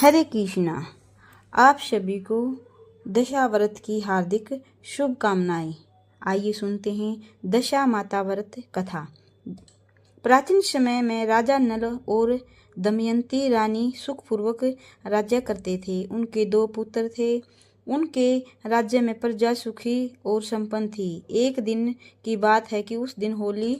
हरे कृष्णा। आप सभी को दशाव्रत की हार्दिक शुभकामनाएं। आइए सुनते हैं दशा माता व्रत कथा। प्राचीन समय में राजा नल और दमयंती रानी सुखपूर्वक राज्य करते थे। उनके 2 पुत्र थे। उनके राज्य में प्रजा सुखी और संपन्न थी। एक दिन की बात है कि उस दिन होली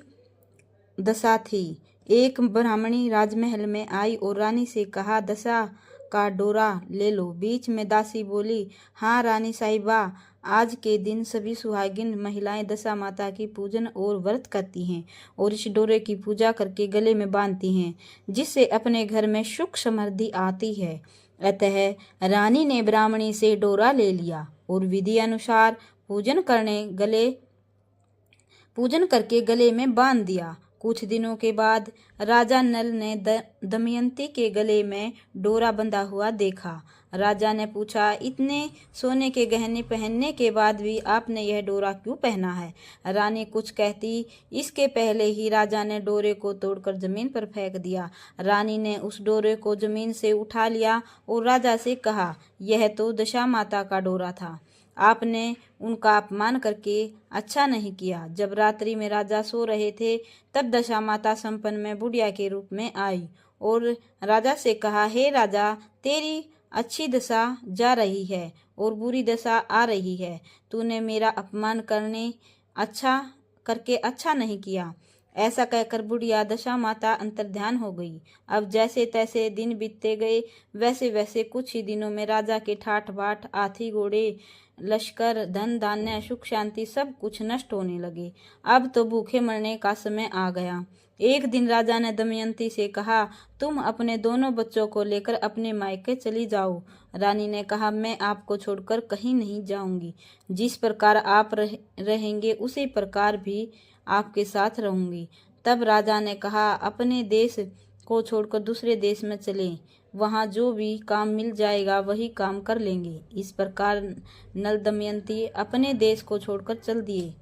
दशा थी। एक ब्राह्मणी राजमहल में आई और रानी से कहा, दशा का डोरा ले लो। बीच में दासी बोली, हाँ रानी साहिबा, आज के दिन सभी सुहागिन महिलाएं दशा माता की पूजन और व्रत करती हैं और इस डोरे की पूजा करके गले में बांधती हैं, जिससे अपने घर में सुख समृद्धि आती है। अतः रानी ने ब्राह्मणी से डोरा ले लिया और विधि अनुसार पूजन करके गले में बांध दिया। कुछ दिनों के बाद राजा नल ने दमयंती के गले में डोरा बंधा हुआ देखा। राजा ने पूछा, इतने सोने के गहने पहनने के बाद भी आपने यह डोरा क्यों पहना है? रानी कुछ कहती, इसके पहले ही राजा ने डोरे को तोड़कर जमीन पर फेंक दिया। रानी ने उस डोरे को जमीन से उठा लिया और राजा से कहा, यह तो दशा माता का डोरा था। आपने उनका अपमान करके अच्छा नहीं किया। जब रात्रि में राजा सो रहे थे, तब दशा माता संपन्न में बुढ़िया के रूप में आई और राजा से कहा, हे राजा, तेरी अच्छी दशा जा रही है और बुरी दशा आ रही है। तूने मेरा अपमान करके अच्छा नहीं किया। ऐसा कहकर बुढ़िया दशा माता अंतर्ध्यान हो गई। अब जैसे तैसे दिन बीतते गए, वैसे वैसे कुछ ही दिनों में राजा के ठाठ बाट, हाथी घोड़े, लश्कर, धन धान्य, सुख शांति सब कुछ नष्ट होने लगे। अब तो भूखे मरने का समय आ गया। एक दिन राजा ने दमयंती से कहा, तुम अपने दोनों बच्चों को लेकर अपने मायके चली जाओ। रानी ने कहा, मैं आपको छोड़कर कहीं नहीं जाऊंगी। जिस प्रकार आप रहेंगे उसी प्रकार भी आपके साथ रहूंगी। तब राजा ने कहा, अपने देश को छोड़कर दूसरे देश में चलें, वहां जो भी काम मिल जाएगा वही काम कर लेंगे। इस प्रकार नल दमयंती अपने देश को छोड़कर चल दिए।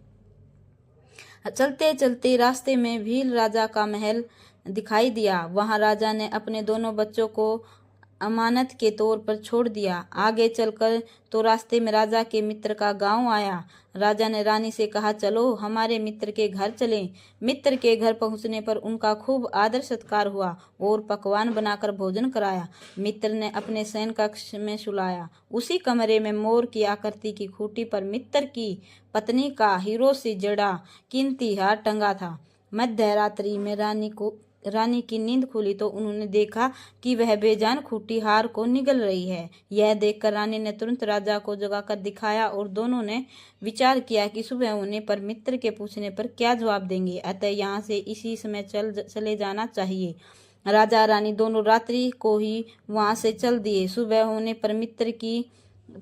चलते चलते रास्ते में भील राजा का महल दिखाई दिया। वहां राजा ने अपने दोनों बच्चों को अमानत के तौर पर छोड़ दिया। आगे चलकर तो रास्ते में राजा के मित्र का गांव आया। राजा ने रानी से कहा, चलो हमारे मित्र के घर चलें। मित्र के घर पहुंचने पर उनका खूब आदर सत्कार हुआ और पकवान बनाकर भोजन कराया। मित्र ने अपने शयन कक्ष में सुलाया। उसी कमरे में मोर की आकृति की खूंटी पर मित्र की पत्नी का हीरो से जड़ा कीमती हार टंगा था। मध्य रात्रि में रानी की नींद खुली तो उन्होंने देखा कि वह बेजान खूंटी हार को निगल रही है। यह देखकर रानी ने तुरंत राजा को जगाकर दिखाया और दोनों ने विचार किया कि सुबह होने पर मित्र के पूछने पर क्या जवाब देंगे। अतः यहाँ से इसी समय चले जाना चाहिए। राजा रानी दोनों रात्रि को ही वहां से चल दिए। सुबह होने पर मित्र की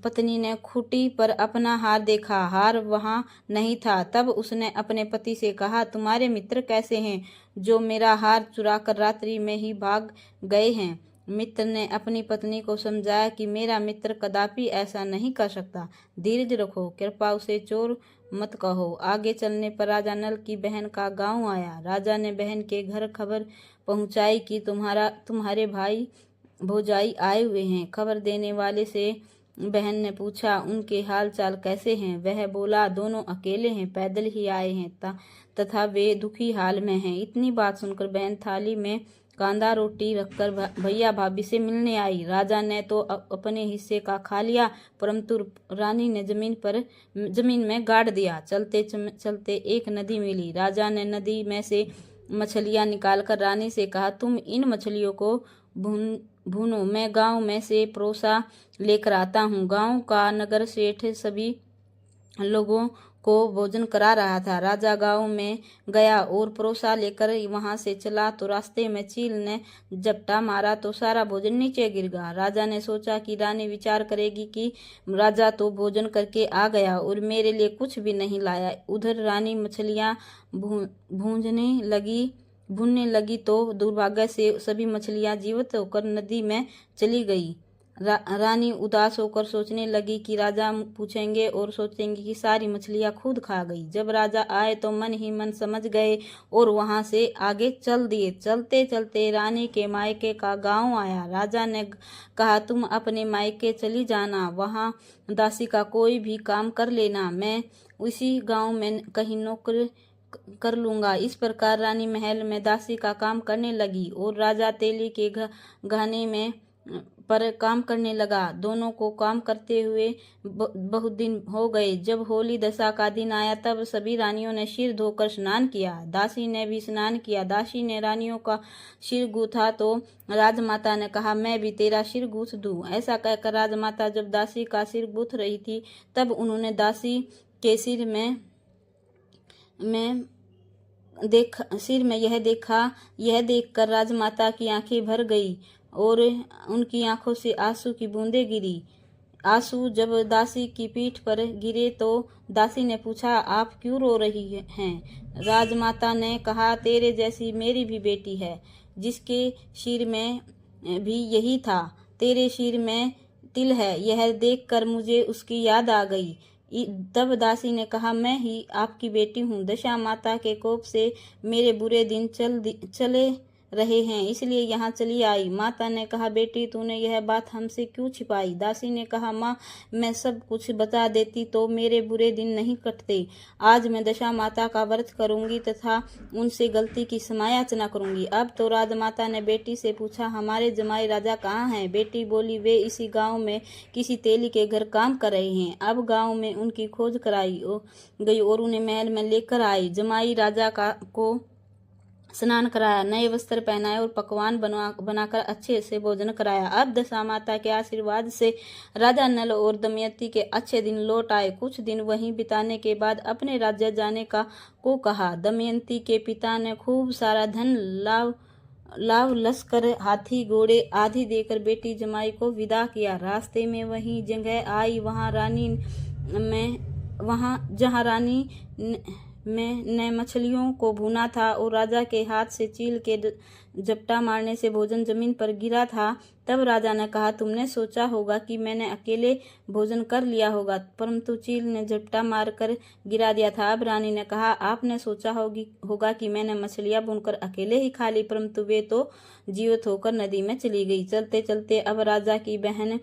पत्नी ने खूंटी पर अपना हार देखा। हार वहां नहीं था। तब उसने अपने पति से कहा, तुम्हारे मित्र कैसे हैं जो मेरा हार चुराकर रात्रि में ही भाग गए हैं? मित्र ने अपनी पत्नी को समझाया कि मेरा मित्र कदापि ऐसा नहीं कर सकता। धीरज रखो, कृपया उसे चोर मत कहो। आगे चलने पर राजा नल की बहन का गांव आया। राजा ने बहन के घर खबर पहुंचाई कि तुम्हारे भाई भौजाई आए हुए हैं। खबर देने वाले से बहन ने पूछा, उनके हाल चाल कैसे हैं? वह बोला, दोनों अकेले हैं, पैदल ही आए हैं तथा वे दुखी हाल में हैं। इतनी बात सुनकर बहन थाली में कांदा रोटी रखकर भैया भाभी से मिलने आई। राजा ने तो अपने हिस्से का खा लिया, परंतु रानी ने जमीन में गाड़ दिया। चलते चलते एक नदी मिली। राजा ने नदी में से मछलियां निकालकर रानी से कहा, तुम इन मछलियों को भूनो, मैं गांव में से परोसा लेकर आता हूँ। गांव का नगर सेठ सभी लोगों को भोजन करा रहा था। राजा गांव में गया और परोसा लेकर वहां से चला तो रास्ते में चील ने झपटा मारा तो सारा भोजन नीचे गिर गया। राजा ने सोचा कि रानी विचार करेगी कि राजा तो भोजन करके आ गया और मेरे लिए कुछ भी नहीं लाया। उधर रानी मछलियां भूनने लगी तो दुर्भाग्य से सभी मछलियां जीवित होकर नदी में चली गई। रानी उदास होकर सोचने लगी कि राजा पूछेंगे और सोचेंगे कि सारी मछलियां खुद खा गई। जब राजा आए तो मन ही मन समझ गए और वहां से आगे चल दिए। चलते चलते रानी के मायके का गांव आया। राजा ने कहा, तुम अपने मायके चली जाना, वहां दासी का कोई भी काम कर लेना, मैं उसी गांव में कहीं नौकरी कर लूंगा। इस प्रकार रानी महल में दासी का काम करने लगी और राजा तेली के गहने में पर काम करने लगा। दोनों को काम करते हुए बहुत दिन हो गए। जब होली दशा का दिन आया तब सभी रानियों ने सिर धोकर स्नान किया। दासी ने भी स्नान किया। दासी ने रानियों का सिर गूथा तो राजमाता ने कहा, मैं भी तेरा सिर गूथ दूं। ऐसा कहकर राजमाता जब दासी का सिर गूथ रही थी तब उन्होंने दासी के सिर में यह देखकर राजमाता की आंखें भर गई और उनकी आंखों से आंसू की बूंदें गिरी। आंसू जब दासी की पीठ पर गिरे तो दासी ने पूछा, आप क्यों रो रही हैं? राजमाता ने कहा, तेरे जैसी मेरी भी बेटी है, जिसके सिर में भी यही था। तेरे सिर में तिल है, यह देखकर मुझे उसकी याद आ गई। तब दासी ने कहा, मैं ही आपकी बेटी हूँ। दशा माता के कोप से मेरे बुरे दिन चले रहे हैं, इसलिए यहाँ चली आई। माता ने कहा, बेटी तूने यह बात हमसे क्यों छिपाई? दासी ने कहा, माँ मैं सब कुछ बता देती तो मेरे बुरे दिन नहीं कटते। आज मैं दशा माता का व्रत करूंगी तथा उनसे गलती की समायाचना करूंगी। अब तो राजमाता ने बेटी से पूछा, हमारे जमाई राजा कहाँ हैं? बेटी बोली, वे इसी गाँव में किसी तेली के घर काम कर रहे हैं। अब गाँव में उनकी खोज कराई गई और उन्हें महल में लेकर आई। जमाई राजा को स्नान कराया, नए वस्त्र पहनाए और पकवान बनाकर अच्छे से भोजन कराया। अब दशा माता के आशीर्वाद से राजा नल और दमयंती के अच्छे दिन लौट आए। कुछ दिन वहीं बिताने के बाद अपने राज्य जाने को कहा। दमयंती के पिता ने खूब सारा धन लाव लश्कर हाथी घोड़े आदि देकर बेटी जमाई को विदा किया। रास्ते में वही जगह आई जहाँ रानी ने मछलियों को भूना था और राजा के हाथ से चील के झपटा मारने से भोजन जमीन पर गिरा था। तब राजा ने कहा, तुमने सोचा होगा कि मैंने अकेले भोजन कर लिया होगा, परंतु चील ने झपटा मारकर गिरा दिया था। अब रानी ने कहा, आपने सोचा होगा कि मैंने मछलियां भूनकर अकेले ही खा ली, परंतु वे तो जीवित होकर नदी में चली गई। चलते चलते अब राजा की बहन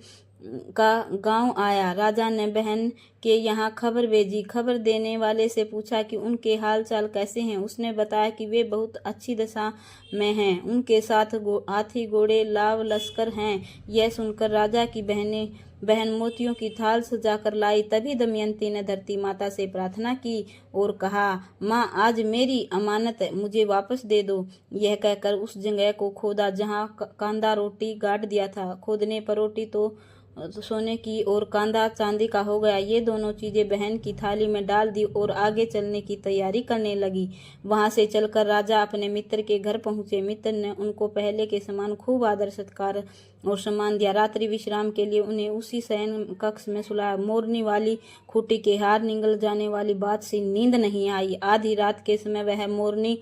का गांव आया। राजा ने बहन के यहाँ खबर भेजी। खबर देने वाले से पूछा कि उनके हाल चाल कैसे हैं। उसने बताया कि वे बहुत अच्छी दशा में हैं, उनके साथ हाथी घोड़े लाव लश्कर हैं। यह सुनकर राजा की बहन मोतियों की थाल सजाकर लाई। तभी दमयंती ने धरती माता से प्रार्थना की और कहा, माँ आज मेरी अमानत मुझे वापस दे दो। यह कहकर उस जगह को खोदा जहाँ कांदा रोटी गाड़ दिया था। खोदने पर रोटी तो सोने की और कांदा चांदी का हो गया। ये दोनों चीजें बहन की थाली में डाल दी और आगे चलने की तैयारी करने लगी। वहां से चलकर राजा अपने मित्र के घर पहुंचे। मित्र ने उनको पहले के समान खूब आदर सत्कार और सम्मान दिया। रात्रि विश्राम के लिए उन्हें उसी शयन कक्ष में सुलाया। मोरनी वाली खूंटी के हार निगल जाने वाली बात से नींद नहीं आई। आधी रात के समय वह मोरनी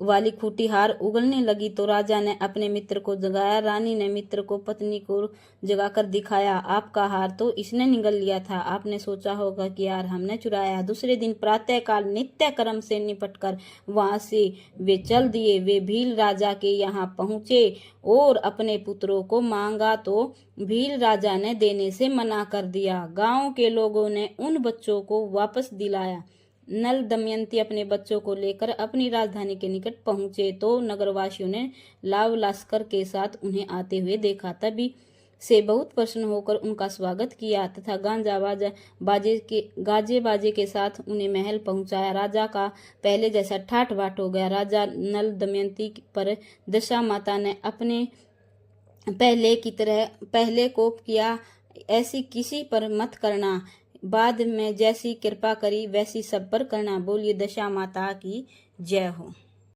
वाली खूंटी हार उगलने लगी तो राजा ने अपने मित्र को जगाया। रानी ने मित्र को पत्नी को जगाकर दिखाया, आपका हार तो इसने निगल लिया था। आपने सोचा होगा कि यार हमने चुराया। दूसरे दिन प्रातःकाल नित्य कर्म से निपटकर वहां से वे चल दिए। वे भील राजा के यहाँ पहुंचे और अपने पुत्रों को मांगा तो भील राजा ने देने से मना कर दिया। गांव के लोगों ने उन बच्चों को वापस दिलाया। नल दमयंती अपने बच्चों को लेकर अपनी राजधानी के निकट पहुंचे तो नगरवासियों ने लाव लश्कर के साथ उन्हें आते हुए देखा। तभी से बहुत प्रसन्न होकर उनका स्वागत किया तथा गाजे बाजे के साथ उन्हें महल पहुंचाया। राजा का पहले जैसा ठाट बाट हो गया। राजा नल दमयंती पर दशा माता ने अपने पहले की तरह पहले कोप किया, ऐसी किसी पर मत करना। बाद में जैसी कृपा करी वैसी सब पर करना। बोलिए दशा माता की जय हो।